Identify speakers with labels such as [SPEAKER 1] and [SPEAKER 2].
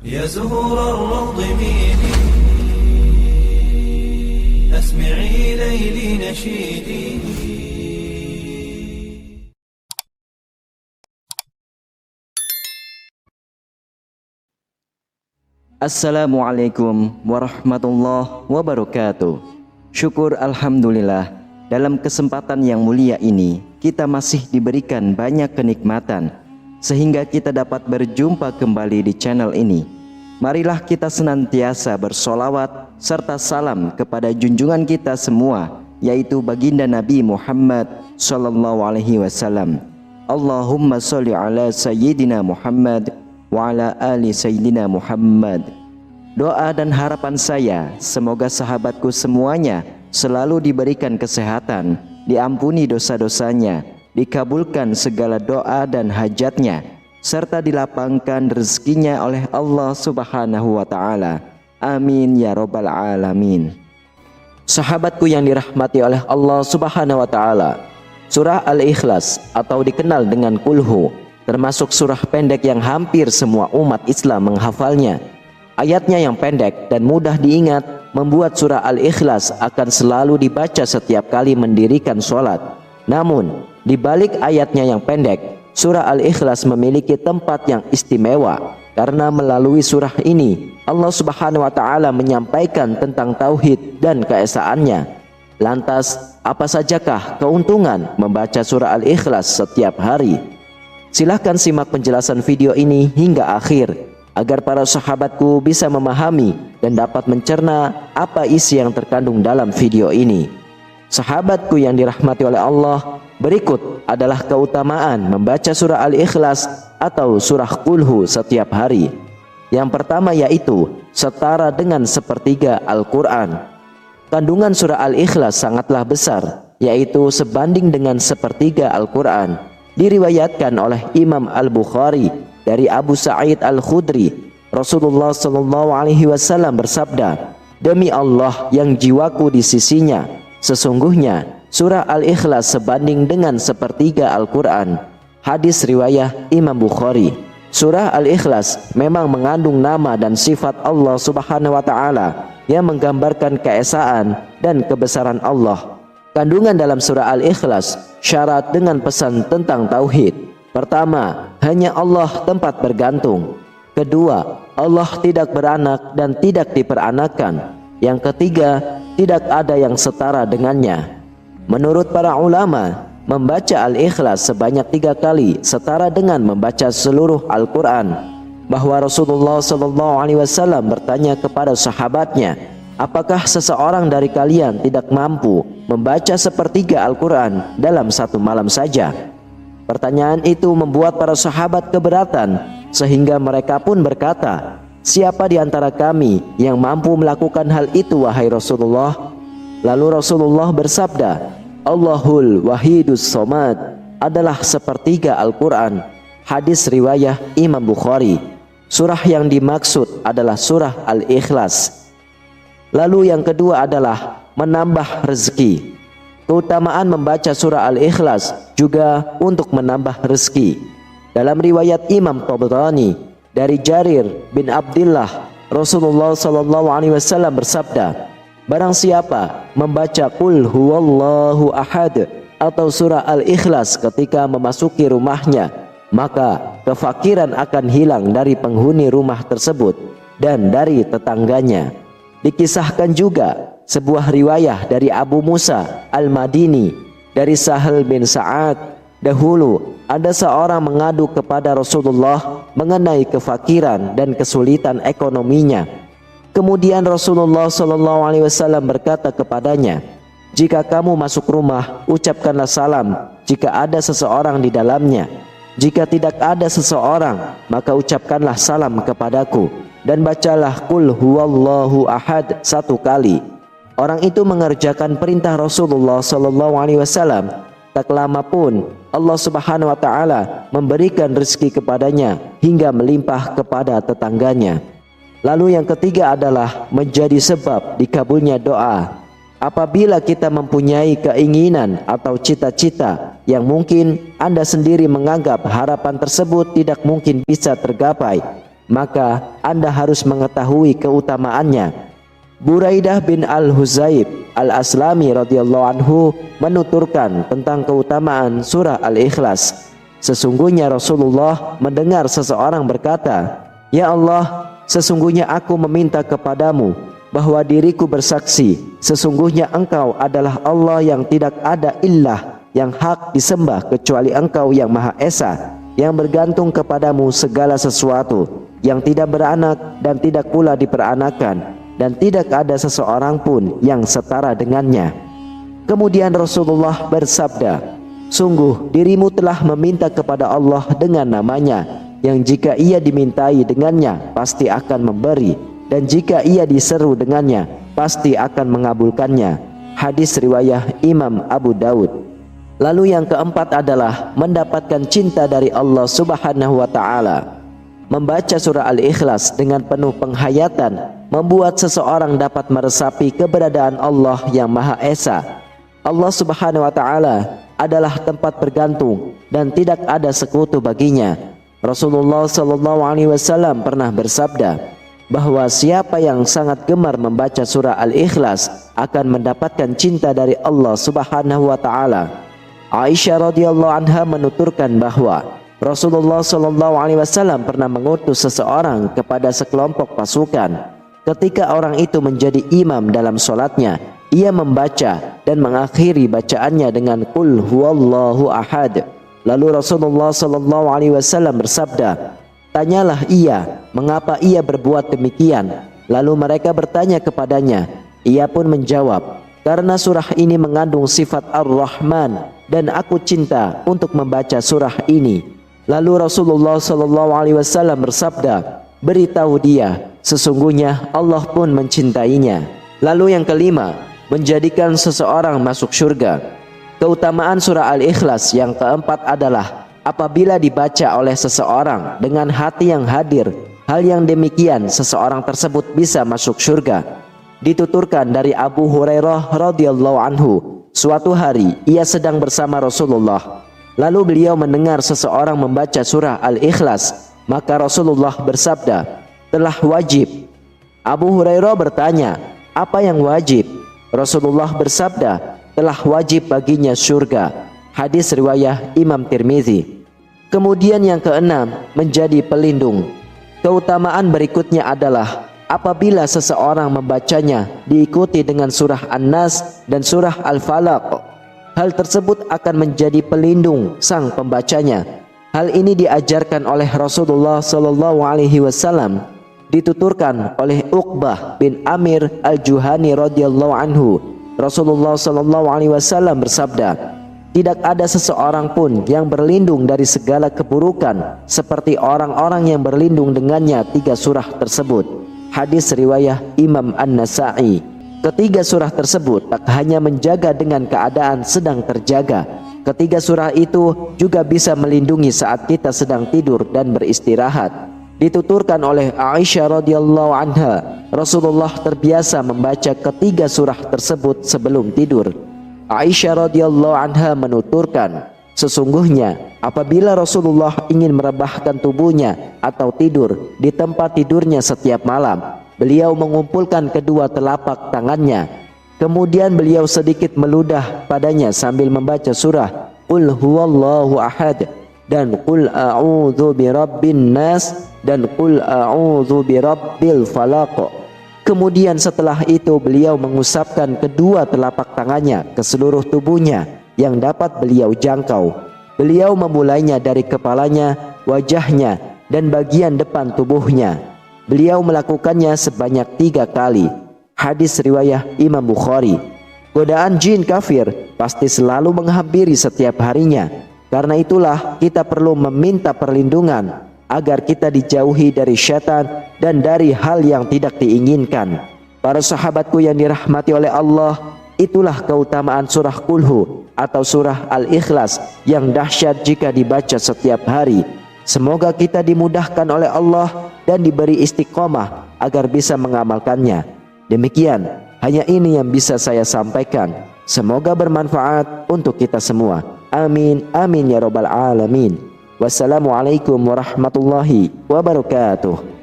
[SPEAKER 1] يا زهور الروض ميدي أسمعي ليلي نشيدي.
[SPEAKER 2] Assalamualaikum warahmatullahi wabarakatuh. Syukur alhamdulillah, dalam kesempatan yang mulia ini kita masih diberikan banyak kenikmatan sehingga kita dapat berjumpa kembali di channel ini. Marilah kita senantiasa bersolawat serta salam kepada junjungan kita semua, yaitu baginda Nabi Muhammad sallallahu alaihi wasallam. Allahumma sholli ala sayyidina Muhammad wa ala ali sayyidina Muhammad. Doa dan harapan saya, semoga sahabatku semuanya selalu diberikan kesehatan, diampuni dosa-dosanya, dikabulkan segala doa dan hajatnya, serta dilapangkan rezekinya oleh Allah Subhanahu wa Ta'ala. Amin ya Rabbal Alamin. Sahabatku yang dirahmati oleh Allah Subhanahu wa Ta'ala, surah Al-Ikhlas atau dikenal dengan Kulhu termasuk surah pendek yang hampir semua umat Islam menghafalnya. Ayatnya yang pendek dan mudah diingat membuat surah Al-Ikhlas akan selalu dibaca setiap kali mendirikan sholat. Namun, di balik ayatnya yang pendek, surah Al-Ikhlas memiliki tempat yang istimewa karena melalui surah ini Allah Subhanahu wa Ta'ala menyampaikan tentang tauhid dan keesaannya. Lantas, apa sajakah keuntungan membaca surah Al-Ikhlas setiap hari? Silahkan simak penjelasan video ini hingga akhir agar para sahabatku bisa memahami dan dapat mencerna apa isi yang terkandung dalam video ini. Sahabatku yang dirahmati oleh Allah, berikut adalah keutamaan membaca surah Al-Ikhlas atau surah Kulhu setiap hari. Yang pertama yaitu setara dengan sepertiga Al-Quran. Kandungan surah Al-Ikhlas sangatlah besar, yaitu sebanding dengan sepertiga Al-Quran. Diriwayatkan oleh Imam Al-Bukhari dari Abu Sa'id Al-Khudri, Rasulullah sallallahu alaihi wasallam bersabda, "Demi Allah yang jiwaku di sisinya, sesungguhnya surah Al-Ikhlas sebanding dengan sepertiga Al-Quran." Hadis riwayah Imam Bukhari. Surah Al-Ikhlas memang mengandung nama dan sifat Allah Subhanahu wa Ta'ala yang menggambarkan keesaan dan kebesaran Allah. Kandungan dalam surah Al-Ikhlas syarat dengan pesan tentang tauhid. Pertama, hanya Allah tempat bergantung. Kedua, Allah tidak beranak dan tidak diperanakan. Yang ketiga, tidak ada yang setara dengannya. Menurut para ulama, membaca Al-Ikhlas sebanyak 3 kali setara dengan membaca seluruh Al-Quran. Bahwa Rasulullah SAW bertanya kepada sahabatnya, apakah seseorang dari kalian tidak mampu membaca sepertiga Al-Quran dalam satu malam saja? Pertanyaan itu membuat para sahabat keberatan, sehingga mereka pun berkata, "Siapa di antara kami yang mampu melakukan hal itu, wahai Rasulullah?" Lalu Rasulullah bersabda, "Allahul Wahidus Somad adalah sepertiga Al-Quran." Hadis riwayah Imam Bukhari. Surah yang dimaksud adalah surah Al-Ikhlas. Lalu yang kedua adalah menambah rezeki. Keutamaan membaca surah Al-Ikhlas juga untuk menambah rezeki. Dalam riwayat Imam Tabrani dari Jarir bin Abdullah, Rasulullah sallallahu alaihi wasallam bersabda, "Barang siapa membaca Qul huwallahu ahad atau surah Al-Ikhlas ketika memasuki rumahnya, maka kefakiran akan hilang dari penghuni rumah tersebut dan dari tetangganya." Dikisahkan juga sebuah riwayah dari Abu Musa Al-Madini dari Sahal bin Sa'ad, dahulu ada seorang mengadu kepada Rasulullah mengenai kefakiran dan kesulitan ekonominya. Kemudian Rasulullah SAW berkata kepadanya, "Jika kamu masuk rumah, ucapkanlah salam jika ada seseorang di dalamnya. Jika tidak ada seseorang, maka ucapkanlah salam kepadaku, dan bacalah Qul huwallahu ahad 1 kali." Orang itu mengerjakan perintah Rasulullah SAW. Tak lama pun Allah Subhanahu wa Ta'ala memberikan rezeki kepadanya hingga melimpah kepada tetangganya. Lalu yang ketiga adalah menjadi sebab dikabulnya doa. Apabila kita mempunyai keinginan atau cita-cita yang mungkin Anda sendiri menganggap harapan tersebut tidak mungkin bisa tergapai,
[SPEAKER 3] maka Anda harus mengetahui keutamaannya. Buraidah bin Al-Huzayb Al-Aslami radhiyallahu anhu menuturkan tentang keutamaan surah Al-Ikhlas. Sesungguhnya Rasulullah mendengar seseorang berkata, "Ya Allah, sesungguhnya aku meminta kepadamu bahwa diriku bersaksi, sesungguhnya Engkau adalah Allah yang tidak ada ilah yang hak disembah kecuali Engkau yang Maha Esa, yang bergantung kepadamu segala sesuatu, yang tidak beranak dan tidak pula diperanakan, dan tidak ada seseorang pun yang setara dengannya." Kemudian Rasulullah bersabda, "Sungguh dirimu telah meminta kepada Allah dengan namanya, yang jika ia dimintai dengannya pasti akan memberi, dan jika ia diseru dengannya pasti akan mengabulkannya." Hadis riwayat Imam Abu Daud. Lalu yang keempat adalah mendapatkan cinta dari Allah Subhanahu wa Ta'ala. Membaca surah Al-Ikhlas dengan penuh penghayatan membuat seseorang dapat meresapi keberadaan Allah yang Maha Esa. Allah Subhanahu wa Ta'ala adalah tempat bergantung dan tidak ada sekutu baginya. Rasulullah SAW pernah bersabda bahwa siapa yang sangat gemar membaca surah Al-Ikhlas akan mendapatkan cinta dari Allah Subhanahu wa Ta'ala. Aisyah radhiyallahu anha menuturkan bahwa Rasulullah SAW pernah mengutus seseorang kepada sekelompok pasukan. Ketika orang itu menjadi imam dalam sholatnya, ia membaca dan mengakhiri bacaannya dengan Qul huwallahu ahad. Lalu Rasulullah SAW bersabda, "Tanyalah ia mengapa ia berbuat demikian." Lalu mereka bertanya kepadanya. Ia pun menjawab, "Karena surah ini mengandung sifat Ar-Rahman dan aku cinta untuk membaca surah ini." Lalu Rasulullah SAW bersabda, "Beritahu dia, sesungguhnya Allah pun mencintainya." Lalu yang kelima, menjadikan seseorang masuk surga. Keutamaan surah Al-Ikhlas yang keempat adalah apabila dibaca oleh seseorang dengan hati yang hadir, hal yang demikian seseorang tersebut bisa masuk surga. Dituturkan dari Abu Hurairah radhiyallahu anhu, suatu hari ia sedang bersama Rasulullah, lalu beliau mendengar seseorang membaca surah Al-Ikhlas, maka Rasulullah bersabda, "Telah wajib." Abu Hurairah bertanya, "Apa yang wajib?" Rasulullah bersabda, "Telah wajib baginya surga." Hadis riwayat Imam Tirmizi. Kemudian yang keenam, menjadi pelindung. Keutamaan berikutnya adalah apabila seseorang membacanya diikuti dengan surah An-Nas dan surah Al-Falaq, hal tersebut akan menjadi pelindung sang pembacanya. Hal ini diajarkan oleh Rasulullah SAW. Dituturkan oleh Uqbah bin Amir Al-Juhani radhiyallahu anhu, Rasulullah SAW bersabda, "Tidak ada seseorang pun yang berlindung dari segala keburukan seperti orang-orang yang berlindung dengannya tiga surah tersebut." Hadis riwayat Imam An-Nasa'i. Ketiga surah tersebut tak hanya menjaga dengan keadaan sedang terjaga, ketiga surah itu juga bisa melindungi saat kita sedang tidur dan beristirahat. Dituturkan oleh Aisyah radhiyallahu anha, Rasulullah terbiasa membaca ketiga surah tersebut sebelum tidur. Aisyah radhiyallahu anha menuturkan, sesungguhnya apabila Rasulullah ingin merebahkan tubuhnya atau tidur di tempat tidurnya setiap malam, beliau mengumpulkan kedua telapak tangannya, kemudian beliau sedikit meludah padanya sambil membaca surah Qul huwallahu ahad dan Qul a'udzu birabbin nas dan Qul a'udzu birabbil falaq. Kemudian setelah itu beliau mengusapkan kedua telapak tangannya ke seluruh tubuhnya yang dapat beliau jangkau. Beliau memulainya dari kepalanya, wajahnya, dan bagian depan tubuhnya. Beliau melakukannya sebanyak 3 kali. Hadis riwayat Imam Bukhari. Godaan jin kafir pasti selalu menghampiri setiap harinya. Karena itulah kita perlu meminta perlindungan agar kita dijauhi dari syaitan dan dari hal yang tidak diinginkan. Para sahabatku yang dirahmati oleh Allah, itulah keutamaan surah Qulhu atau surah Al-Ikhlas yang dahsyat jika dibaca setiap hari. Semoga kita dimudahkan oleh Allah dan diberi istiqomah agar bisa mengamalkannya. Demikian, hanya ini yang bisa saya sampaikan. Semoga bermanfaat untuk kita semua. Amin, amin ya rabbal alamin. Wassalamualaikum warahmatullahi wabarakatuh.